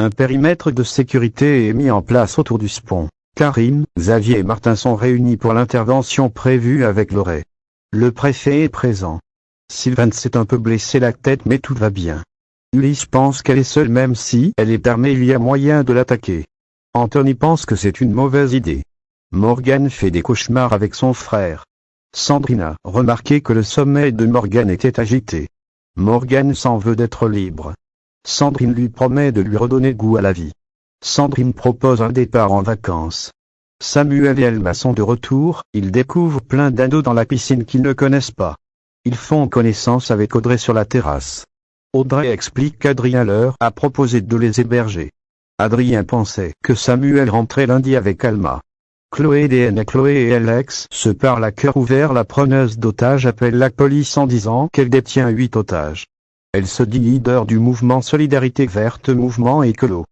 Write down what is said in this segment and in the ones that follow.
Un périmètre de sécurité est mis en place autour du pont. Karim, Xavier et Martin sont réunis pour l'intervention prévue avec Loré. Le préfet est présent. Sylvain s'est un peu blessé la tête mais tout va bien. Ulysse pense qu'elle est seule même si elle est armée, il y a moyen de l'attaquer. Anthony pense que c'est une mauvaise idée. Morgan fait des cauchemars avec son frère. Sandrine a remarqué que le sommeil de Morgan était agité. Morgan s'en veut d'être libre. Sandrine lui promet de lui redonner goût à la vie. Sandrine propose un départ en vacances. Samuel et Elma sont de retour, ils découvrent plein d'ados dans la piscine qu'ils ne connaissent pas. Ils font connaissance avec Audrey sur la terrasse. Audrey explique qu'Adrien leur a proposé de les héberger. Adrien pensait que Samuel rentrait lundi avec Alma. Chloé et Alex se parlent à cœur ouvert. La preneuse d'otages appelle la police en disant qu'elle détient 8 otages. Elle se dit leader du mouvement Solidarité Verte, mouvement écolo.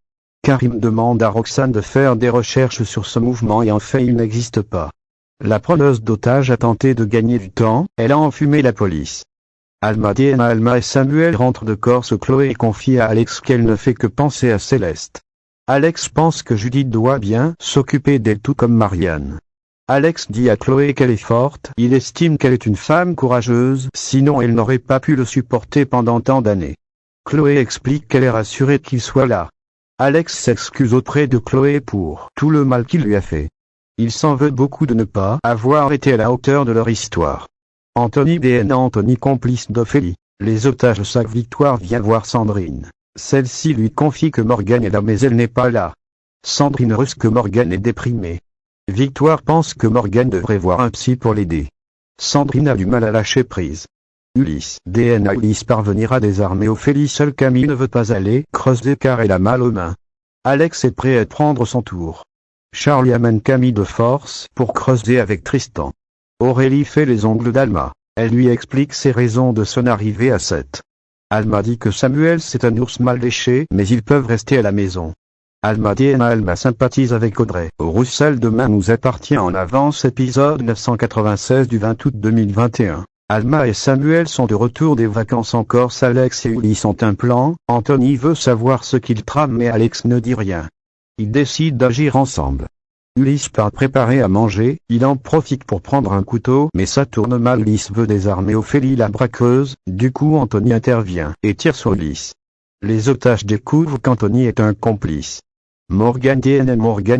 Karim demande à Roxane de faire des recherches sur ce mouvement et en fait il n'existe pas. La preneuse d'otages a tenté de gagner du temps, elle a enfumé la police. Alma et Samuel rentrent de Corse. Chloé confie à Alex qu'elle ne fait que penser à Céleste. Alex pense que Judith doit bien s'occuper d'elle tout comme Marianne. Alex dit à Chloé qu'elle est forte, il estime qu'elle est une femme courageuse, sinon elle n'aurait pas pu le supporter pendant tant d'années. Chloé explique qu'elle est rassurée qu'il soit là. Alex s'excuse auprès de Chloé pour tout le mal qu'il lui a fait. Il s'en veut beaucoup de ne pas avoir été à la hauteur de leur histoire. Anthony complice d'Ophélie. Les otages savent Victoire vient voir Sandrine. Celle-ci lui confie que Morgan est là mais elle n'est pas là. Sandrine russe que Morgan est déprimée. Victoire pense que Morgan devrait voir un psy pour l'aider. Sandrine a du mal à lâcher prise. Ulysse parvenir à désarmer Ophélie. Seule Camille ne veut pas aller creuser car elle a mal aux mains. Alex est prêt à prendre son tour. Charlie amène Camille de force pour creuser avec Tristan. Aurélie fait les ongles d'Alma. Elle lui explique ses raisons de son arrivée à 7. Alma dit que Samuel c'est un ours mal léché mais ils peuvent rester à la maison. Alma sympathise avec Audrey. Roussel demain nous appartient en avance. Épisode 996 du 20 août 2021. Alma et Samuel sont de retour des vacances en Corse. Alex et Ulysse ont un plan. Anthony veut savoir ce qu'ils trament mais Alex ne dit rien. Ils décident d'agir ensemble. Ulysse part préparer à manger, il en profite pour prendre un couteau mais ça tourne mal. Ulysse veut désarmer Ophélie la braqueuse, du coup Anthony intervient et tire sur Ulysse. Les otages découvrent qu'Anthony est un complice. Morgan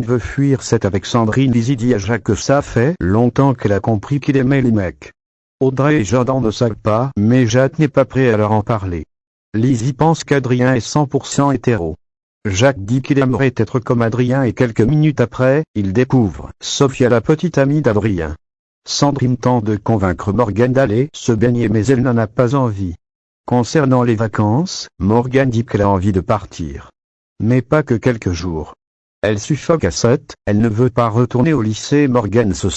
veut fuir. C'est avec Sandrine. Lizzie dit à Jacques que ça fait longtemps qu'elle a compris qu'il aimait les mecs. Audrey et Jordan ne savent pas, mais Jacques n'est pas prêt à leur en parler. Lizzie pense qu'Adrien est 100% hétéro. Jacques dit qu'il aimerait être comme Adrien et quelques minutes après, il découvre Sophia, la petite amie d'Adrien. Sandrine tente de convaincre Morgan d'aller se baigner mais elle n'en a pas envie. Concernant les vacances, Morgan dit qu'elle a envie de partir. Mais pas que quelques jours. Elle suffoque à 7, elle ne veut pas retourner au lycée. Morgan se